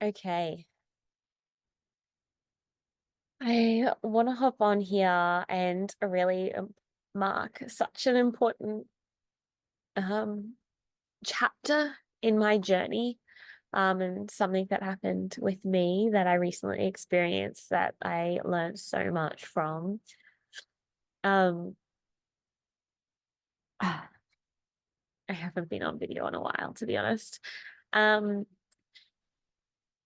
Okay. I want to hop on here and really mark such an important um, chapter in my journey, and something that happened with me that I recently experienced that I learned so much from. Um, I haven't been on video in a while, to be honest. Um,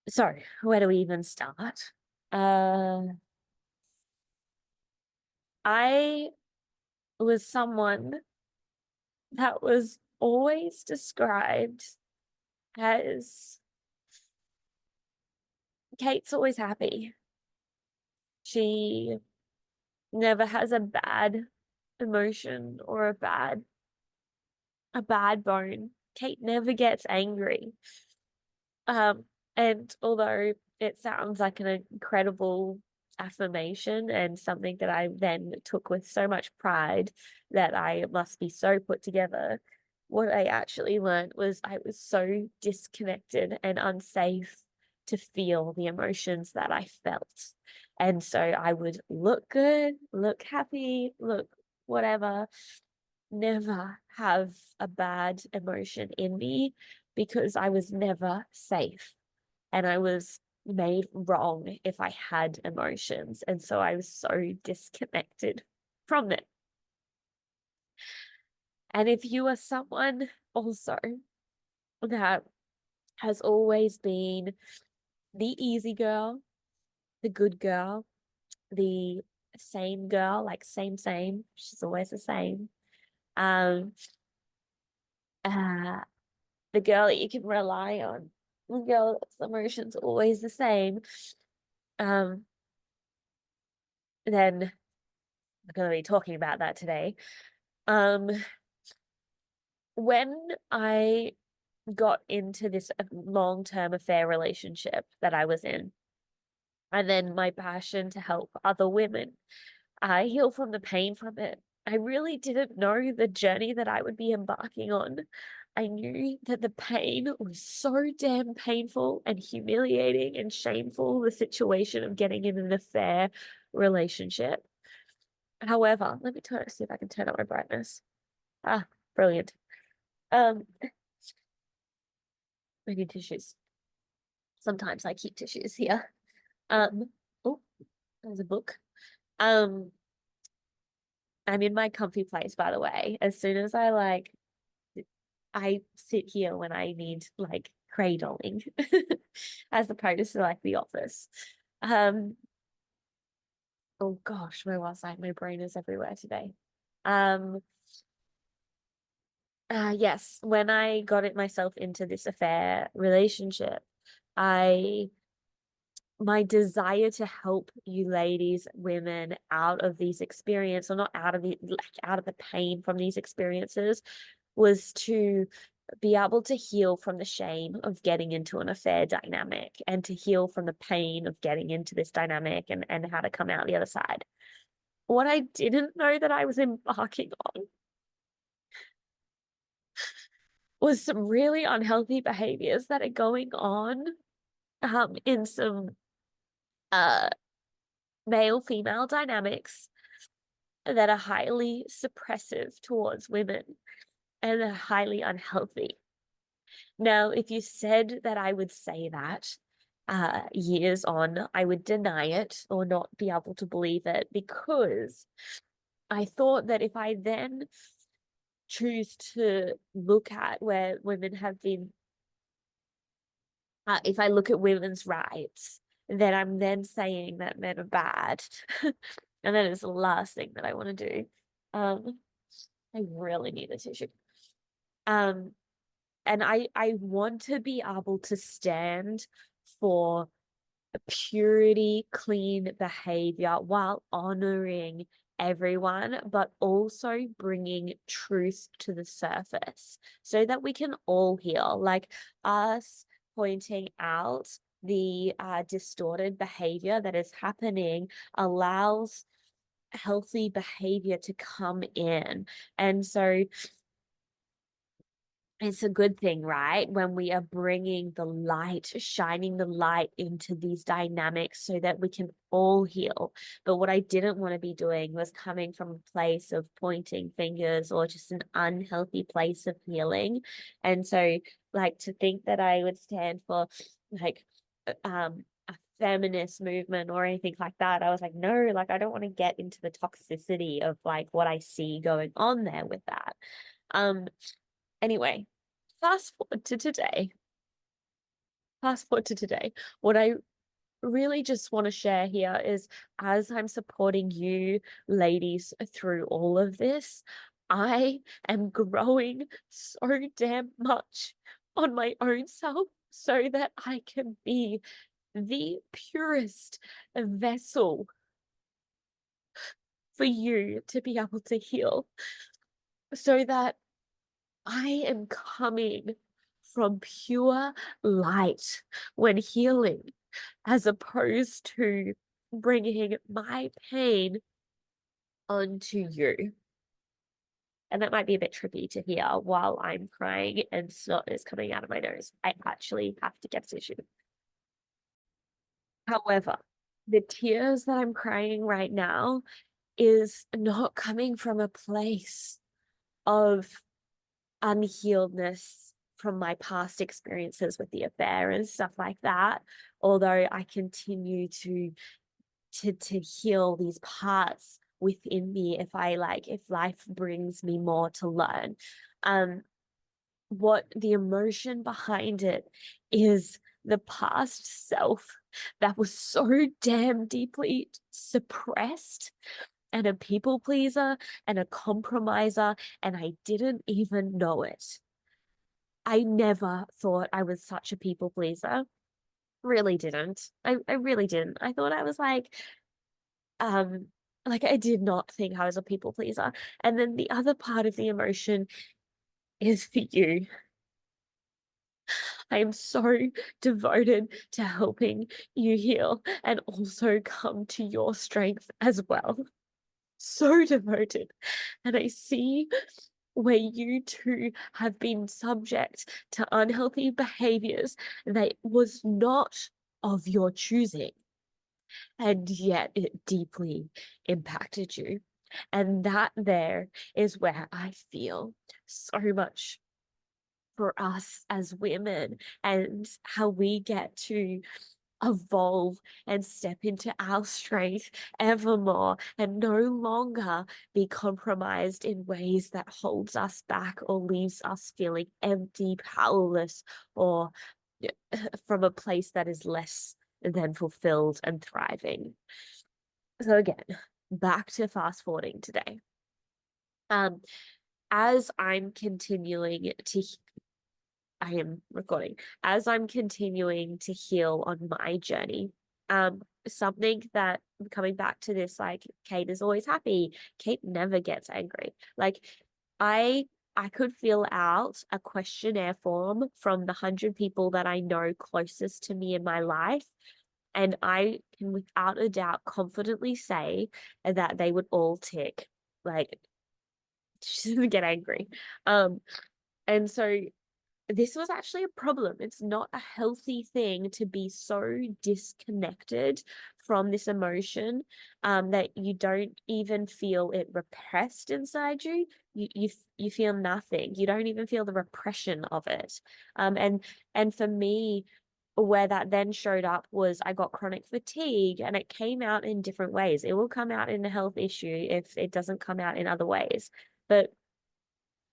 so where do we even start? Uh, I was someone that was always described as Kate's always happy. She never has a bad emotion or a bad bone. Kate never gets angry. Um, and although it sounds like an incredible affirmation and something that I then took with so much pride that I must be so put together, what I actually learned was I was so disconnected and unsafe to feel the emotions that I felt. And so I would look good, look happy, look whatever, never have a bad emotion in me because I was never safe and I was made wrong if I had emotions. And so I was so disconnected from it. And if you are someone also that has always been the easy girl, the good girl, the same girl, like same, she's always the same. Um, uh, the girl that you can rely on, the girl that's emotions always the same. Um, then we're going to be talking about that today. Um, when I got into this long-term affair relationship that I was in, and then my passion to help other women heal from the pain from it, I really didn't know the journey that I would be embarking on. I knew that the pain was so damn painful and humiliating and shameful, the situation of getting in an affair relationship. However, let me see if I can turn up my brightness. Ah, brilliant. Um, I need tissues. Sometimes I keep tissues here. Um, oh, there's a book. Um, I'm in my comfy place, by the way. As soon as I sit here when I need like cradling, as opposed to like the office. Um, oh gosh, where was I? My brain is everywhere today. Um, yes, when I got it myself into this affair relationship, I my desire to help you ladies, women out of these experiences, or not out of out of the pain from these experiences, was to be able to heal from the shame of getting into an affair dynamic and to heal from the pain of getting into this dynamic and how to come out the other side. What I didn't know that I was embarking on was some really unhealthy behaviors that are going on in some uh male female dynamics that are highly suppressive towards women and are highly unhealthy. Now, if you said that I would say that years on, I would deny it or not be able to believe it because I thought that if I then choose to look at where women have been, if I look at women's rights, then I'm then saying that men are bad. And that is the last thing that I want to do. Um, I really need a tissue. Um, and I want to be able to stand for purity, clean behavior while honoring everyone, but also bringing truth to the surface so that we can all heal. Like us pointing out the distorted behavior that is happening allows healthy behavior to come in. And so it's a good thing, right? When we are bringing the light, shining the light into these dynamics so that we can all heal. But what I didn't want to be doing was coming from a place of pointing fingers or just an unhealthy place of healing. And so, like, to think that I would stand for like a feminist movement or anything like that, I was like, no, like, I don't want to get into the toxicity of like what I see going on there with that. Um, Anyway, fast forward to today. Fast forward to today. What I really just want to share here is as I'm supporting you ladies through all of this, I am growing so damn much on my own self so that I can be the purest vessel for you to be able to heal, so that I am coming from pure light when healing, as opposed to bringing my pain onto you. And that might be a bit trippy to hear while I'm crying and snot is coming out of my nose. I actually have to get a tissue. However, the tears that I'm crying right now is not coming from a place of unhealedness from my past experiences with the affair and stuff like that. Although I continue to heal these parts within me if I like, if life brings me more to learn. Um, what the emotion behind it is the past self that was so damn deeply suppressed and a people pleaser and a compromiser, and I didn't even know it. I never thought I was such a people pleaser. Really didn't. I really didn't. I thought I was um, like I did not think I was a people pleaser. And then the other part of the emotion is for you. I am so devoted to helping you heal and also come to your strength as well. So devoted. And I see where you too have been subject to unhealthy behaviors that was not of your choosing, and yet it deeply impacted you. And that there is where I feel so much for us as women and how we get to evolve and step into our strength evermore and no longer be compromised in ways that holds us back or leaves us feeling empty, powerless, or from a place that is less than fulfilled and thriving. So again, back to fast forwarding today. Um, as I'm continuing to I am recording. As I'm continuing to heal on my journey, something that coming back to this, like Kate is always happy. Kate never gets angry. Like I I could fill out a questionnaire form from the 100 people that I know closest to me in my life, and I can without a doubt confidently say that they would all tick. Like she doesn't get angry. And so this was actually a problem. It's not a healthy thing to be so disconnected from this emotion, that you don't even feel it repressed inside you. You feel nothing. You don't even feel the repression of it. And for me, where that then showed up was I got chronic fatigue, and it came out in different ways. It will come out in a health issue if it doesn't come out in other ways. But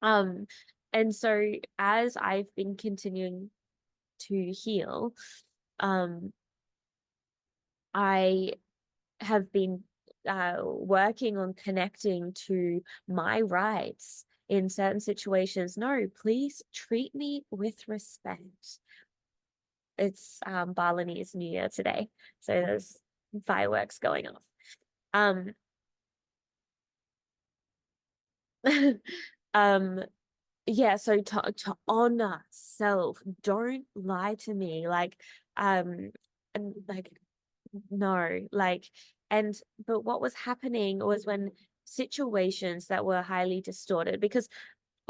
um, and so as I've been continuing to heal, um, I have been working on connecting to my rights in certain situations. No, please treat me with respect. It's Balinese New Year today, so there's fireworks going off. Um, um, yeah, so to honor self, don't lie to me, like and like no, like, and but what was happening was when situations that were highly distorted, because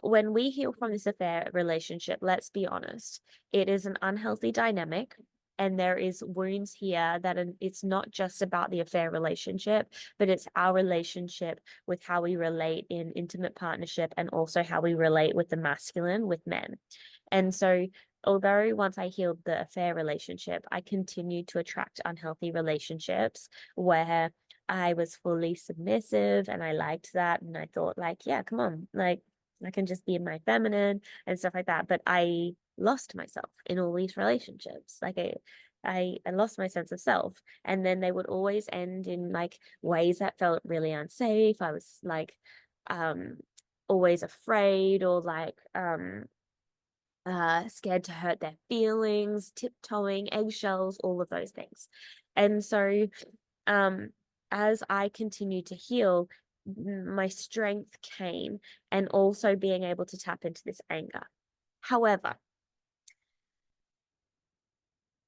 when we heal from this affair relationship, let's be honest, it is an unhealthy dynamic. And there is wounds here that it's not just about the affair relationship, but it's our relationship with how we relate in intimate partnership and also how we relate with the masculine, with men. And so, although once I healed the affair relationship, I continued to attract unhealthy relationships where I was fully submissive and I liked that. And I thought, like, yeah, come on, like, I can just be in my feminine and stuff like that. But I lost myself in all these relationships. Like, I lost my sense of self. And then they would always end in like ways that felt really unsafe. I was like, um, always afraid or like, scared to hurt their feelings, tiptoeing, eggshells, all of those things. And so, um, as I continued to heal, my strength came and also being able to tap into this anger. However,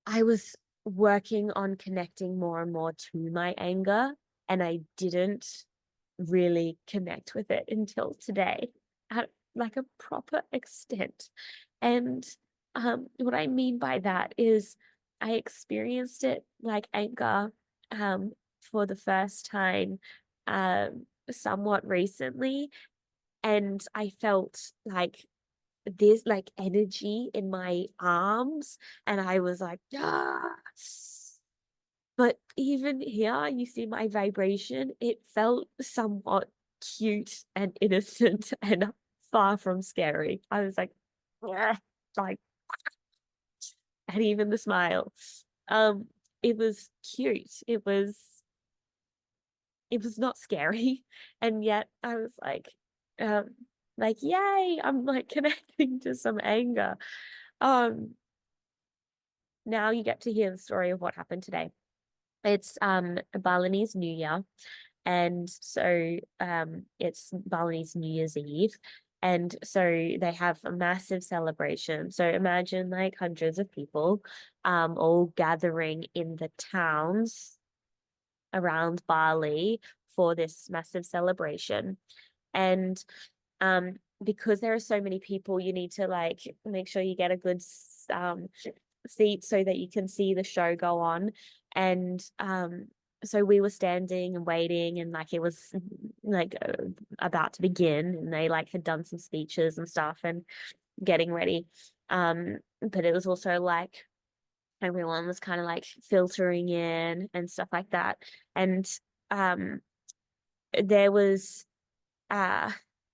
I was working on connecting more and more to my anger, and I didn't really connect with it until today at like a proper extent. And what I mean by that is I experienced it like anger for the first time somewhat recently. And I felt like this like energy in my arms, and I was like, ah. But even here, you see my vibration, it felt somewhat cute and innocent and far from scary. I was like, "Bleh," like, and even the smile. Um, it was cute. It was not scary. And yet I was um, like, yay, I'm like connecting to some anger. Um, now you get to hear the story of what happened today. It's a Balinese New Year. And so it's Balinese New Year's Eve. And so they have a massive celebration. So imagine like hundreds of people all gathering in the towns around Bali for this massive celebration. And because there are so many people, you need to like make sure you get a good seat so that you can see the show go on. And so we were standing and waiting, and like it was like about to begin, and they like had done some speeches and stuff and getting ready. But it was also like everyone was kind of like filtering in and stuff like that. And um there was uh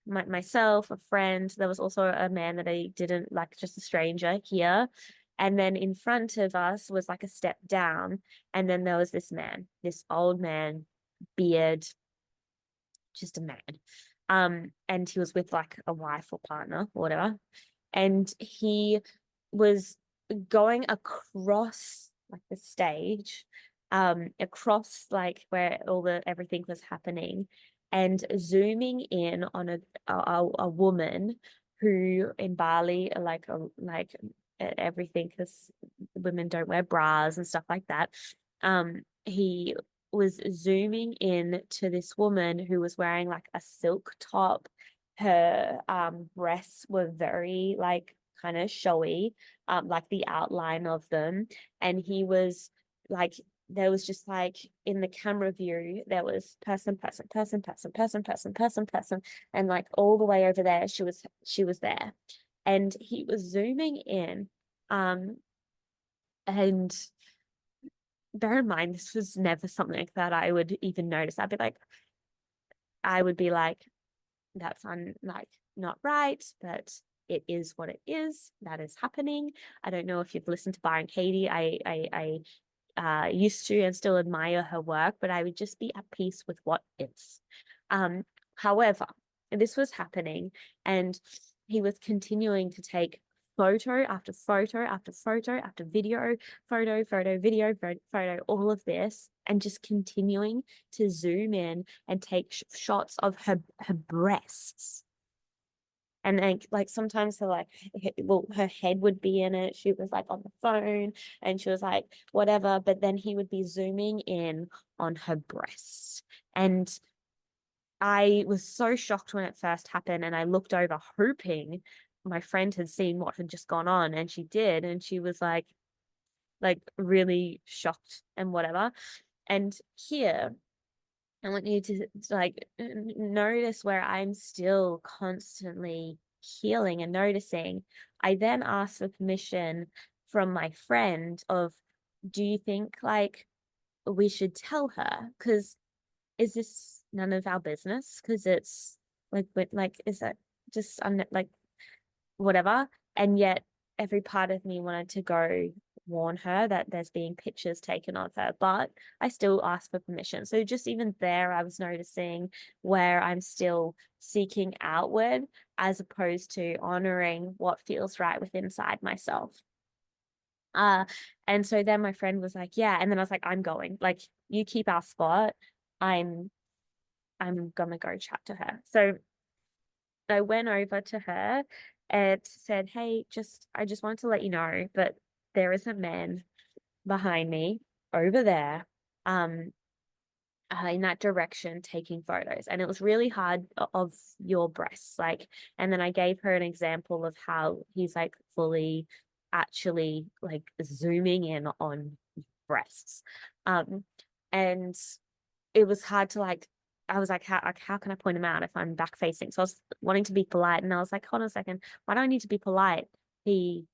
myself, a friend. There was also a man that I didn't like, just a stranger here. And then in front of us was like a step down. And then there was this man, this old man, beard, just a man. And he was with like a wife or partner or whatever. And he was going across like the stage, across like where all the everything was happening, and zooming in on a woman who in Bali are like everything, because women don't wear bras and stuff like that. He was zooming in to this woman who was wearing like a silk top. Her breasts were very like kind of showy, like the outline of them. And he was like, there was just like in the camera view, there was person, person, person, person, person, person, person, person, and like all the way over there, she was there. And he was zooming in. And bear in mind, this was never something that I would even notice. I would be like, that's like not right, but it is what it is. That is happening. I don't know if you've listened to Byron Katie. I used to and still admire her work, but I would just be at peace with what is. However, this was happening, and he was continuing to take photo after photo after photo after video, photo, video, photo, all of this, and just continuing to zoom in and take shots of her breasts. And like sometimes her head would be in it. She was like on the phone and she was like whatever, but then he would be zooming in on her breasts. And I was so shocked when it first happened, and I looked over hoping my friend had seen what had just gone on, and she did, and she was like really shocked and whatever. And here, I want you to like notice where I'm still constantly healing and noticing. I then asked for permission from my friend of, do you think like we should tell her? Because is this none of our business? Because it's like, is that just like whatever? And yet every part of me wanted to go warn her that there's being pictures taken of her, but I still asked for permission. So just even there, I was noticing where I'm still seeking outward as opposed to honoring what feels right within inside myself. Uh, and so then my friend was like, yeah. And then I was like, I'm going. Like, you keep our spot. I'm I'm gonna go chat to her. So I went over to her and said, hey, I just wanted to let you know, but there is a man behind me over there, um, in that direction taking photos. And it was really hard of your breasts. Like, and then I gave her an example of how he's like fully actually like zooming in on breasts. Um, and it was hard to like, I was like, how can I point him out if I'm back facing? So I was wanting to be polite, and I was like, hold on a second, why do I need to be polite? He,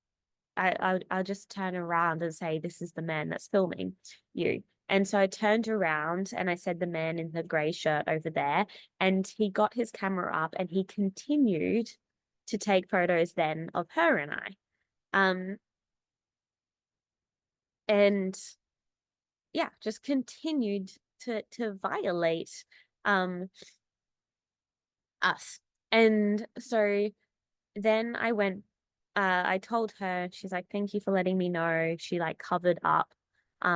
I'll just turn around and say, this is the man that's filming you. And so I turned around and I said, the man in the grey shirt over there, and he got his camera up and he continued to take photos then of her and I. Um, and yeah, just continued to violate um us. And so then I told her, she's like, thank you for letting me know. She like covered up.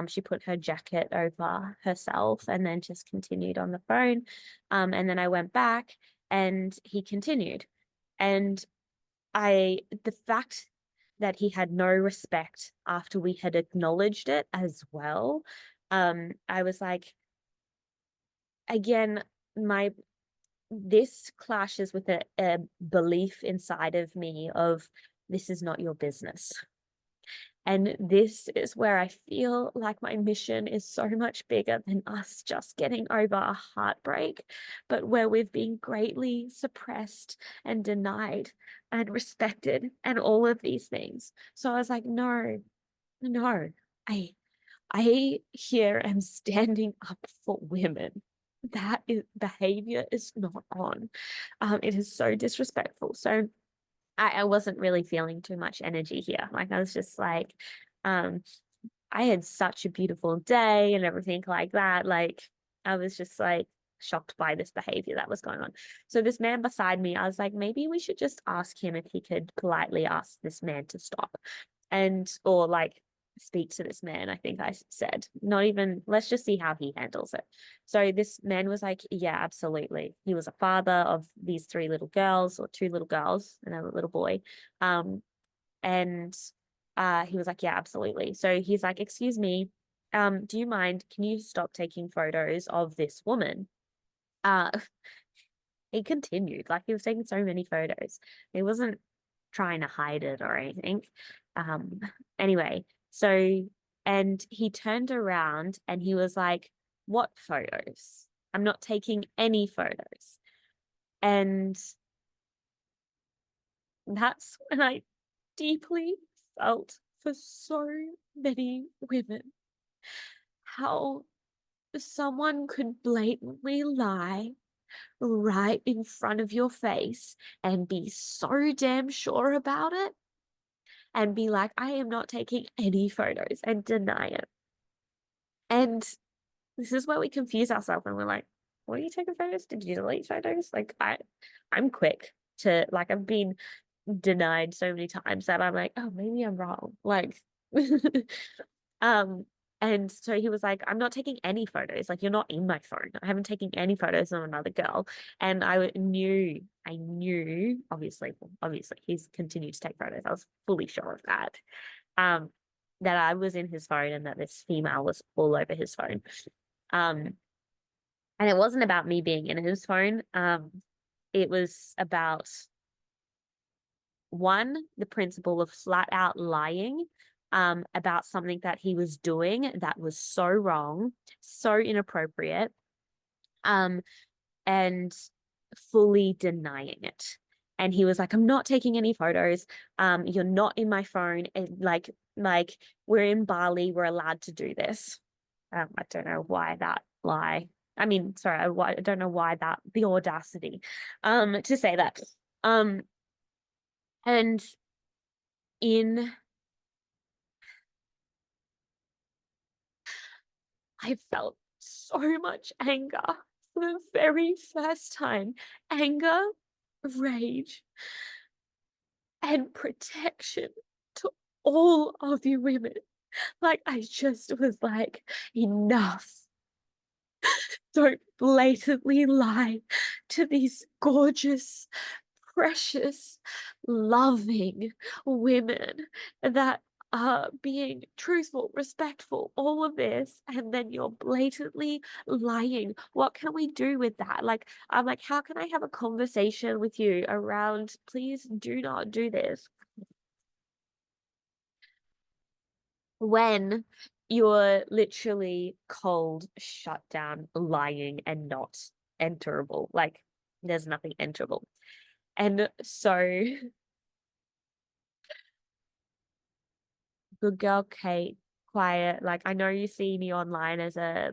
She put her jacket over herself and then just continued on the phone. And then I went back and he continued. And the fact that he had no respect after we had acknowledged it as well, I was like, again, my this clashes with a belief inside of me of this is not your business. And this is where I feel like my mission is so much bigger than us just getting over a heartbreak, but where we've been greatly suppressed and denied and respected and all of these things. So I was like, no, no, I I here am standing up for women. That is behavior is not on. It is so disrespectful. So I wasn't really feeling too much energy here. Like I was just like, um, I had such a beautiful day and everything like that. Like I was just like shocked by this behavior that was going on. So this man beside me, I was like, maybe we should just ask him if he could politely ask this man to stop and or like speak to this man. I think I said, not even, let's just see how he handles it. So this man was like, yeah, absolutely. He was a father of these three little girls or two little girls and a little boy. And he was like, yeah, absolutely. So he's like, excuse me, do you mind, can you stop taking photos of this woman? Uh he continued, like he was taking so many photos. He wasn't trying to hide it or anything. Um, anyway, so and he turned around and he was like, what photos? I'm not taking any photos. And that's when I deeply felt for so many women how someone could blatantly lie right in front of your face and be so damn sure about it and be like, I am not taking any photos and deny it. And this is where we confuse ourselves and we're like, what are you taking photos? Did you delete photos? Like I'm quick to like I've been denied so many times that I'm like, oh, maybe I'm wrong. Like um and so he was like, I'm not taking any photos. Like you're not in my phone. I haven't taken any photos of another girl. And I knew, obviously he's continued to take photos. I was fully sure of that. Um, that I was in his phone and that this female was all over his phone. Um, And it wasn't about me being in his phone. It was about one, the principle of flat out lying about something that he was doing that was so wrong, so inappropriate, um, and fully denying it. And he was like, I'm not taking any photos. You're not in my phone. And like we're in Bali, we're allowed to do this. I don't know why that lie. I mean, sorry, I don't know why that the audacity to say that. Um, and in I felt so much anger for the very first time. Anger, rage, and protection to all of you women. Like, I just was like, enough. Don't blatantly lie to these gorgeous, precious, loving women that are being truthful, respectful, all of this, and then you're blatantly lying. What can we do with that? Like, I'm like, how can I have a conversation with you around, please do not do this? When you're literally cold, shut down, lying, and not enterable. Like, there's nothing enterable. And so, good girl, Kate, quiet. Like, I know you see me online as a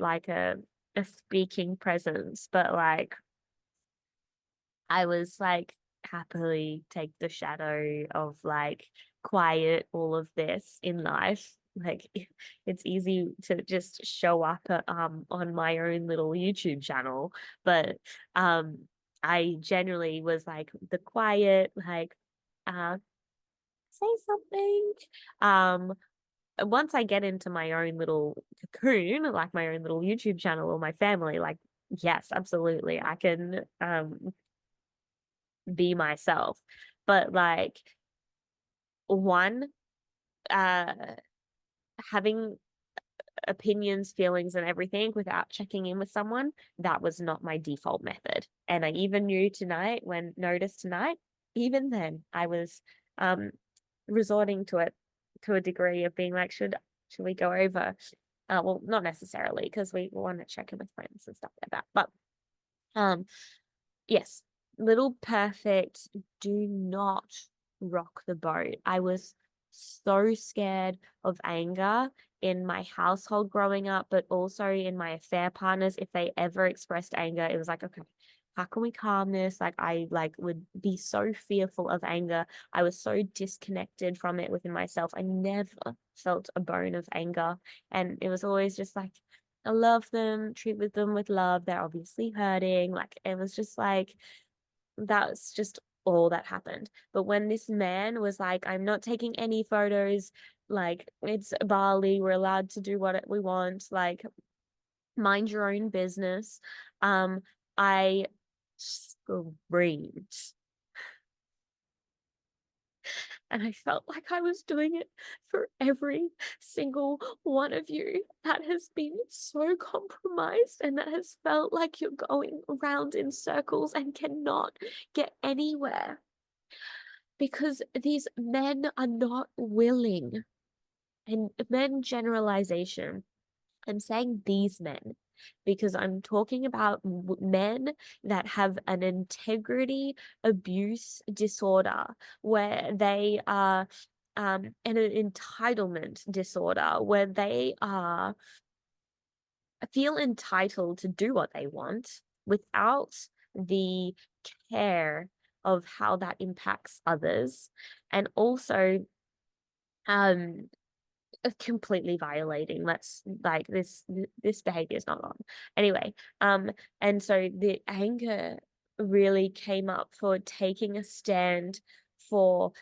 speaking presence, but like I was like happily take the shadow of like quiet all of this in life. Like it's easy to just show up on my own little YouTube channel, but I generally was like the quiet, like uh say something. Um once I get into my own little cocoon, like my own little YouTube channel or my family, like yes, absolutely. I can be myself. But like one, uh having opinions, feelings, and everything without checking in with someone, that was not my default method. And I even knew tonight when noticed tonight, even then I was um resorting to it to a degree of being like, should we go over? Well, not necessarily because we want to check in with friends and stuff like that. But um yes, little perfect, do not rock the boat. I was so scared of anger in my household growing up, but also in my affair partners. If they ever expressed anger, it was like, okay, how can we calm this? Like I like would be so fearful of anger. I was so disconnected from it within myself. I never felt a bone of anger. And it was always just like I love them, treat with them with love. They're obviously hurting. Like it was just like that's just all that happened. But when this man was like, I'm not taking any photos, like it's Bali, we're allowed to do what we want, like mind your own business. I screamed. And I felt like I was doing it for every single one of you that has been so compromised and that has felt like you're going around in circles and cannot get anywhere because these men are not willing. And men generalization, I'm saying these men because I'm talking about men that have an integrity abuse disorder where they are an entitlement disorder where they are feel entitled to do what they want without the care of how that impacts others and also um completely violating. Let's like this behavior is not on anyway. And so the anger really came up for taking a stand for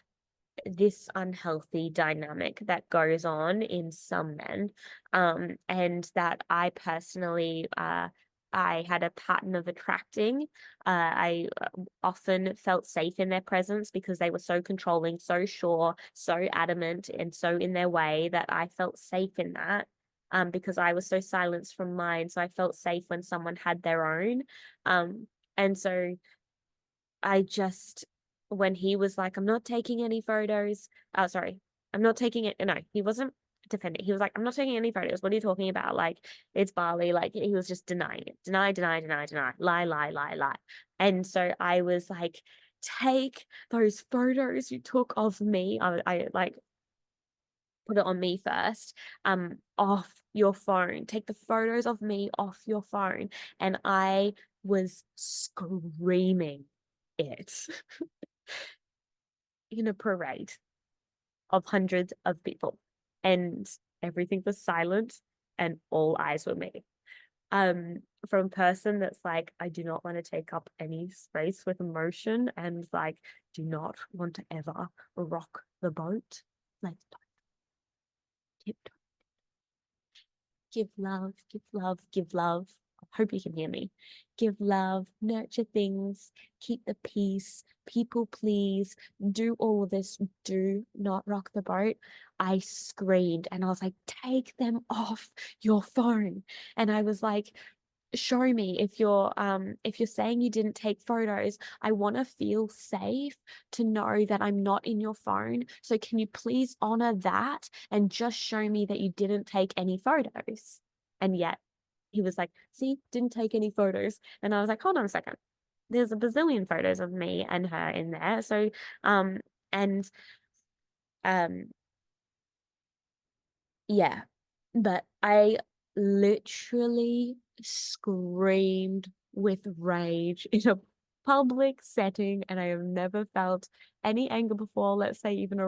this unhealthy dynamic that goes on in some men, and that I personally I had a pattern of attracting. I often felt safe in their presence because they were so controlling, so sure, so adamant, and so in their way that I felt safe in that. because I was so silenced from mine. So I felt safe when someone had their own. And so I just, when he was like, I'm not taking any photos. Oh, sorry. I'm not taking it. No, he wasn't defending. He was like, I'm not taking any photos. What are you talking about? Like, it's Bali. Like, he was just denying it. Deny, deny, deny, deny. Lie, lie, lie, lie. And so I was like, take those photos you took of me. I like put it on me first, off your phone. Take the photos of me off your phone. And I was screaming it in a parade of hundreds of people. And everything was silent and all eyes were me. From a person that's like, I do not want to take up any space with emotion and like do not want to ever rock the boat. Like, tiptoe. Give love, give love, give love. I hope you can hear me. Give love, nurture things, keep the peace, people please, do all of this, do not rock the boat. I screamed and I was like, take them off your phone. And I was like, show me if you're saying you didn't take photos. I want to feel safe to know that I'm not in your phone, so can you please honor that and just show me that you didn't take any photos? And yet he was like, see, didn't take any photos. And I was like, hold on a second, there's a bazillion photos of me and her in there. So and um yeah, but I literally screamed with rage in a public setting, and I have never felt any anger before. Let's say even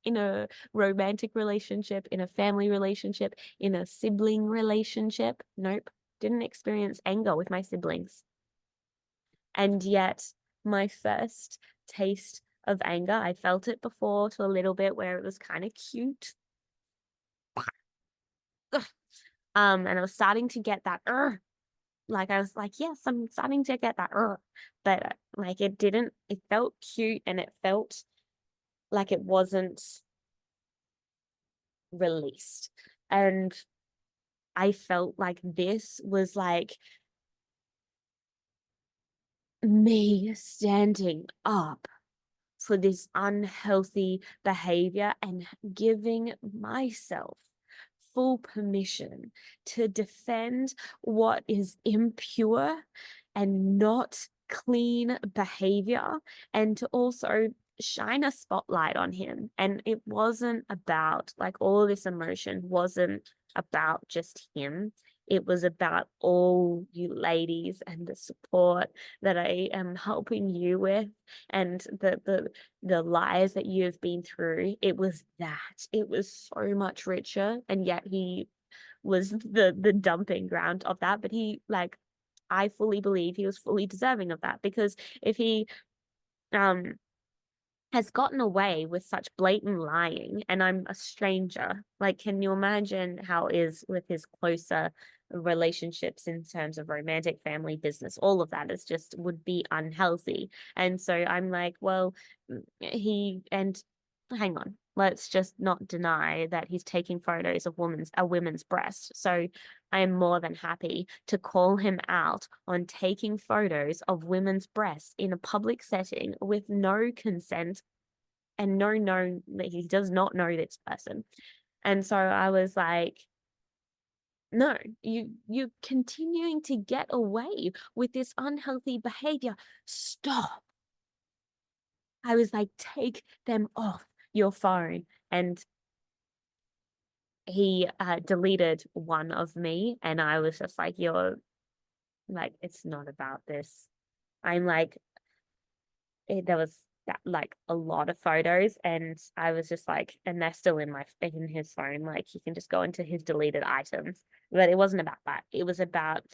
in a romantic relationship, in a family relationship, in a sibling relationship. Nope, didn't experience anger with my siblings. And yet, my first taste of anger, I felt it before to a little bit where it was kind of cute. And I was starting to get that, like I was like, yes, I'm starting to get that, but like it felt cute and it felt like it wasn't released. And I felt like this was like me standing up for this unhealthy behavior and giving myself full permission to defend what is impure and not clean behavior, and to also shine a spotlight on him. And it wasn't about like all this emotion wasn't about just him. It was about all you ladies and the support that I am helping you with, and the lies that you have been through. It was that. It was so much richer, and yet he was the dumping ground of that. But he like, I fully believe he was fully deserving of that, because if he um has gotten away with such blatant lying and I'm a stranger, like, can you imagine how it is with his closer relationships in terms of romantic, family, business? All of that is just would be unhealthy. And so I'm like, well, he and hang on, let's just not deny that he's taking photos of women's breast. So I am more than happy to call him out on taking photos of women's breasts in a public setting with no consent and no known that he does not know this person. And so I was like, no, you're continuing to get away with this unhealthy behavior. Stop. I was like, take them off your phone. And he deleted one of me, and I was just like, you're like, it's not about this. I'm like, there was that like a lot of photos, and I was just like, and they're still in his phone. Like, he can just go into his deleted items. But it wasn't about that. It was about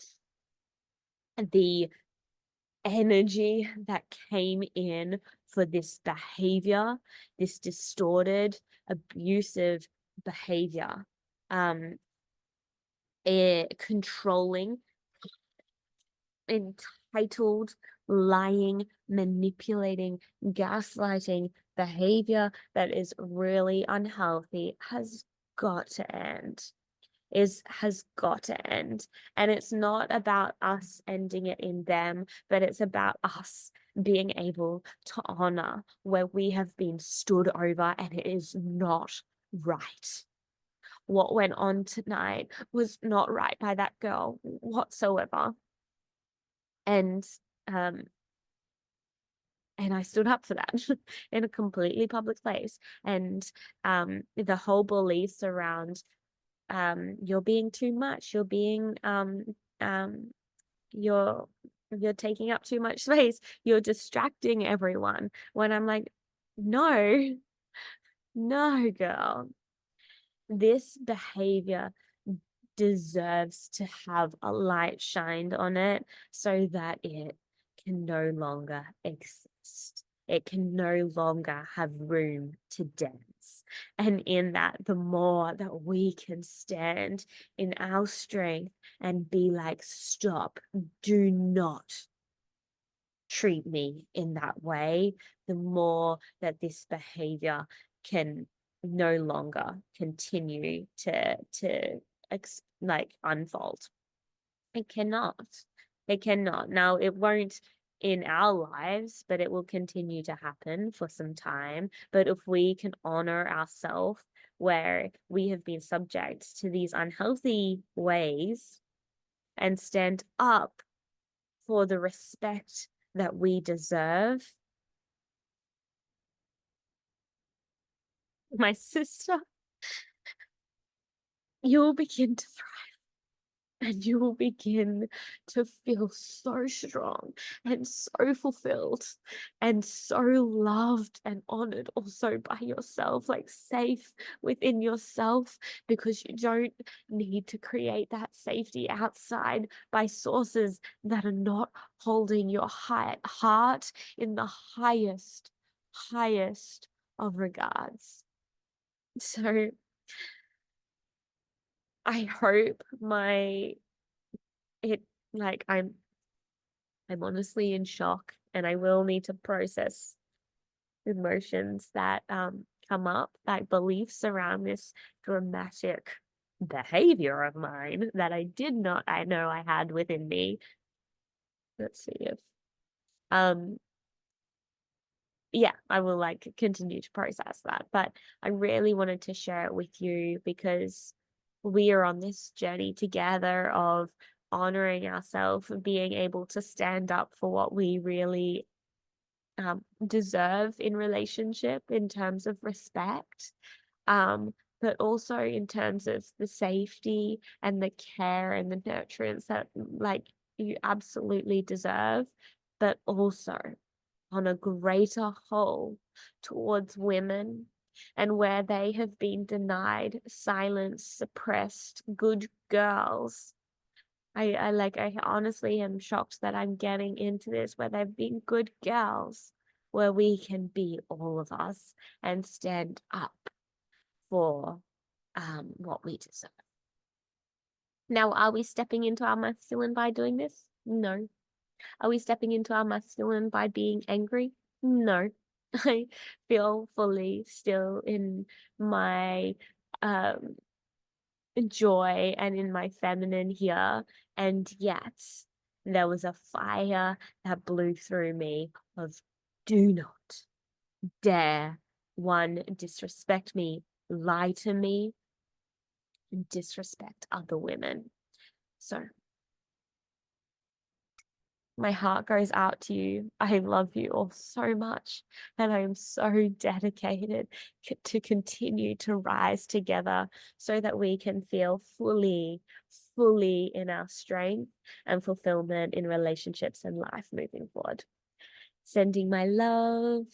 the energy that came in for this behavior, this distorted, abusive behavior, controlling, entitled, lying, manipulating, gaslighting behavior that is really unhealthy has got to end. has got to end. And it's not about us ending it in them, but it's about us being able to honor where we have been stood over and it is not right. What went on tonight was not right by that girl whatsoever. And um and I stood up for that in a completely public place. And the whole beliefs around you're being too much, um you're taking up too much space, you're distracting everyone. When I'm like, no, no, girl, this behavior deserves to have a light shined on it so that it can no longer exist. It can no longer have room to dance. And in that, the more that we can stand in our strength and be like, stop, do not treat me in that way, the more that this behavior can no longer continue to like unfold. It cannot. It cannot. Now it won't in our lives, but it will continue to happen for some time. But if we can honor ourselves where we have been subject to these unhealthy ways and stand up for the respect that we deserve, my sister, you'll begin to thrive. And you will begin to feel so strong and so fulfilled and so loved and honored also by yourself, like safe within yourself, because you don't need to create that safety outside by sources that are not holding your heart in the highest of regards. So I hope it like I'm honestly in shock, and I will need to process emotions that come up, like beliefs around this dramatic behavior of mine that I know I had within me. Let's see if um yeah, I will like continue to process that. But I really wanted to share it with you because we are on this journey together of honoring ourselves and being able to stand up for what we really deserve in relationship in terms of respect, but also in terms of the safety and the care and the nurturance that like you absolutely deserve, but also on a greater whole towards women and where they have been denied, silenced, suppressed, good girls. I honestly am shocked that I'm getting into this where they've been good girls, where we can be all of us and stand up for what we deserve. Now, are we stepping into our masculine by doing this? No. Are we stepping into our masculine by being angry? No. I feel fully still in my um joy and in my feminine here. And yet there was a fire that blew through me of do not dare one disrespect me, lie to me, and disrespect other women. So my heart goes out to you. I love you all so much. And I am so dedicated to continue to rise together so that we can feel fully in our strength and fulfillment in relationships and life moving forward. Sending my love.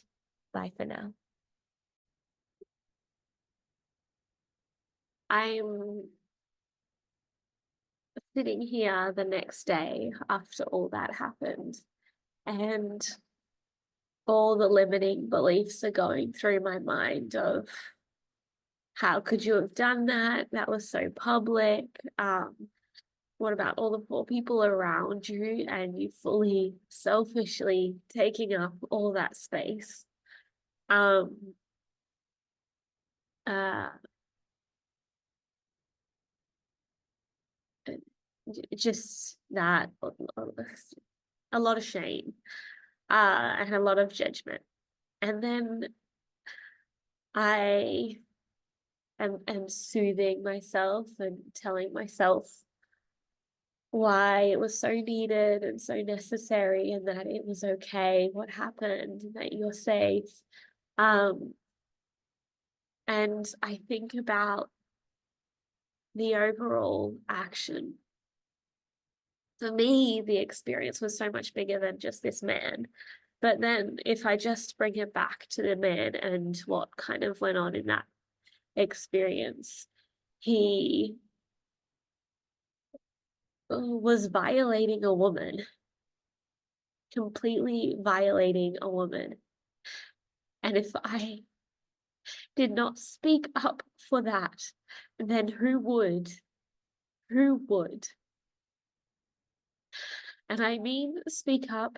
Bye for now. I'm sitting here the next day after all that happened, and all the limiting beliefs are going through my mind of how could you have done that? That was so public. What about all the poor people around you and you fully selfishly taking up all that space? Um, uh, just that, a lot of shame, and a lot of judgment. And then I am soothing myself and telling myself why it was so needed and so necessary, and that it was okay what happened, and that you're safe. Um, and I think about the overall action. For me, the experience was so much bigger than just this man. But then if I just bring it back to the man and what kind of went on in that experience, he was violating a woman, completely violating a woman. And if I did not speak up for that, then who would? Who would? And I mean speak up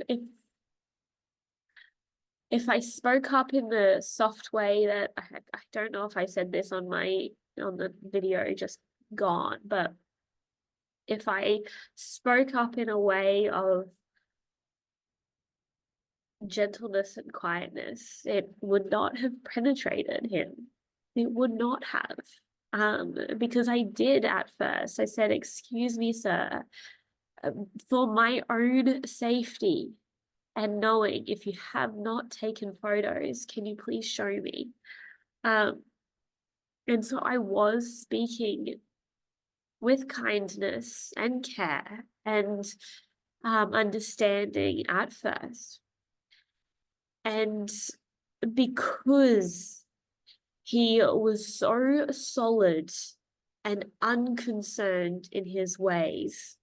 if I spoke up in the soft way that I don't know if I said this on the video just gone, but if I spoke up in a way of gentleness and quietness, it would not have penetrated him. It would not have. Because I did at first. I said, "Excuse me, sir, for my own safety and knowing if you have not taken photos, can you please show me?" Um, and so I was speaking with kindness and care and understanding at first. And because he was so solid and unconcerned in his ways,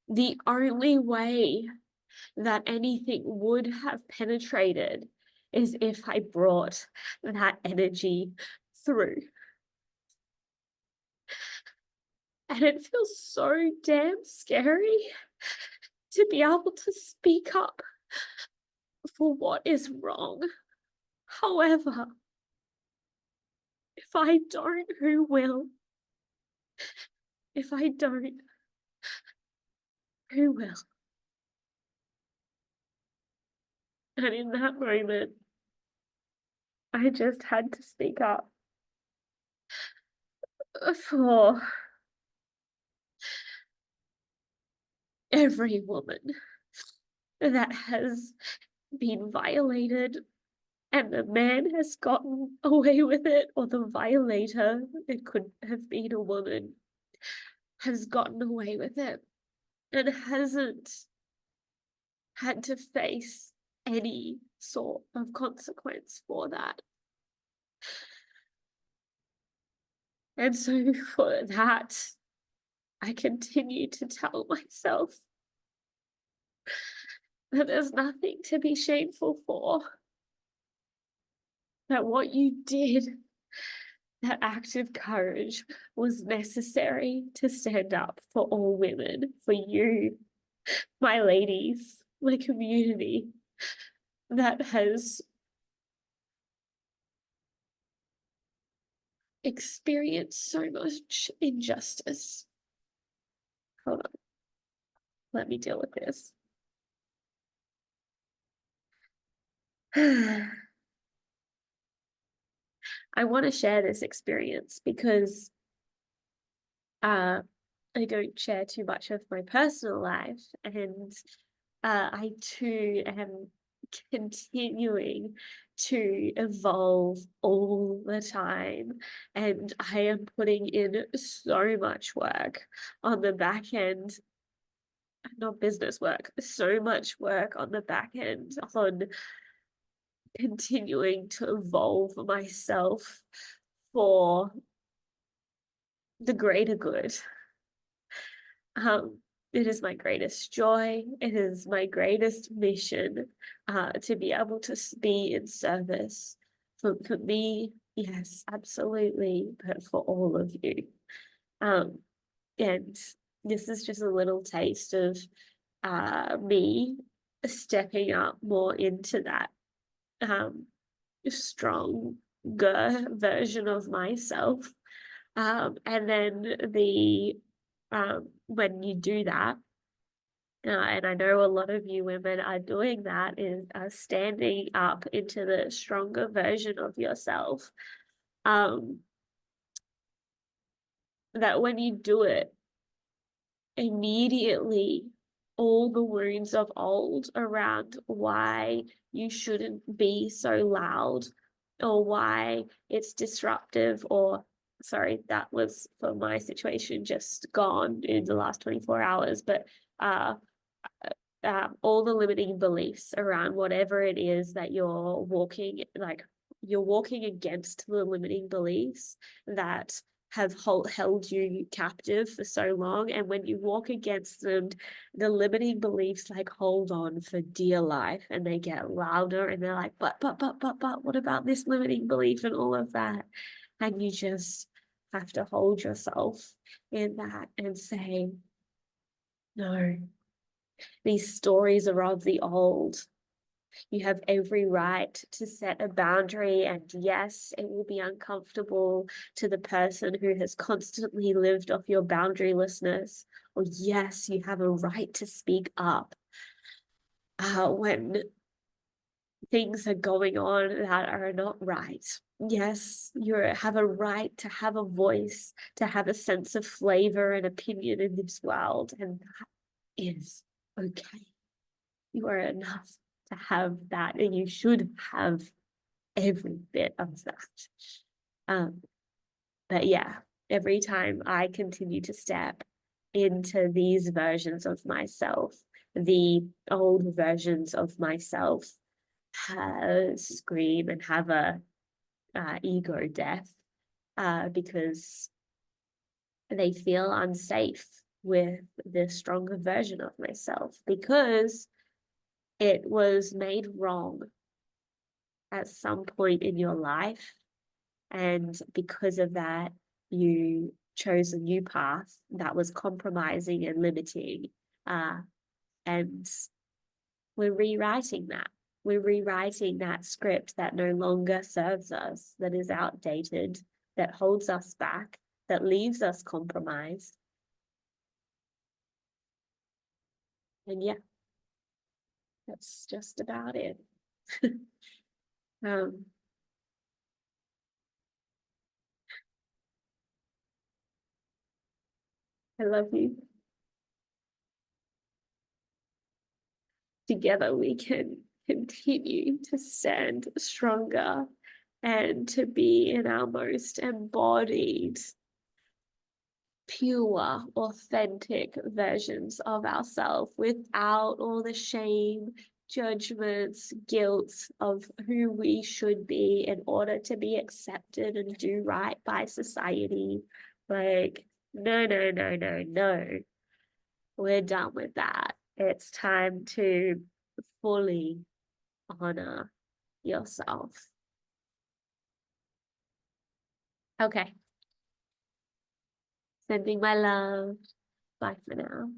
the only way that anything would have penetrated is if I brought that energy through. And it feels so damn scary to be able to speak up for what is wrong. However, if I don't, who will? If I don't, who will? And in that moment, I just had to speak up for every woman that has been violated, and the man has gotten away with it, or the violator, it could have been a woman, has gotten away with it and hasn't had to face any sort of consequence for that. And so for that, I continue to tell myself that there's nothing to be shameful for. That what you did, that act of courage, was necessary to stand up for all women, for you, my ladies, my community that has experienced so much injustice. Hold on, let me deal with this. I want to share this experience because I don't share too much of my personal life, and I too am continuing to evolve all the time, and I am putting in so much work on the back end, not business work, so much work on the back end on continuing to evolve myself for the greater good. Um, it is my greatest joy. It is my greatest mission, to be able to be in service for me, yes, absolutely, but for all of you. And this is just a little taste of me stepping up more into that stronger version of myself. And then the when you do that, and I know a lot of you women are doing that, is standing up into the stronger version of yourself. That when you do it, immediately all the wounds of old around why you shouldn't be so loud or why it's disruptive, or sorry, that was for my situation just gone in the last 24 hours, but uh all the limiting beliefs around whatever it is that you're walking, like you're walking against the limiting beliefs that have held you captive for so long. And when you walk against them, the limiting beliefs like hold on for dear life, and they get louder, and they're like, but, what about this limiting belief and all of that? And you just have to hold yourself in that and say, no, these stories are of the old. You have every right to set a boundary, and yes, it will be uncomfortable to the person who has constantly lived off your boundarylessness. Or yes, you have a right to speak up when things are going on that are not right. Yes, you have a right to have a voice, to have a sense of flavor and opinion in this world, and that is okay. You are enough to have that, and you should have every bit of that. But yeah, every time I continue to step into these versions of myself, the old versions of myself scream and have a ego death because they feel unsafe with the stronger version of myself, because it was made wrong at some point in your life. And because of that, you chose a new path that was compromising and limiting. And we're rewriting that. We're rewriting that script that no longer serves us, that is outdated, that holds us back, that leaves us compromised. And yeah, that's just about it. um, I love you. Together we can continue to stand stronger and to be in our most embodied, pure, authentic versions of ourselves without all the shame, judgments, guilt of who we should be in order to be accepted and do right by society. Like, no, no, no, no, no. We're done with that. It's time to fully honor yourself. Okay. Sending my love. Bye for now.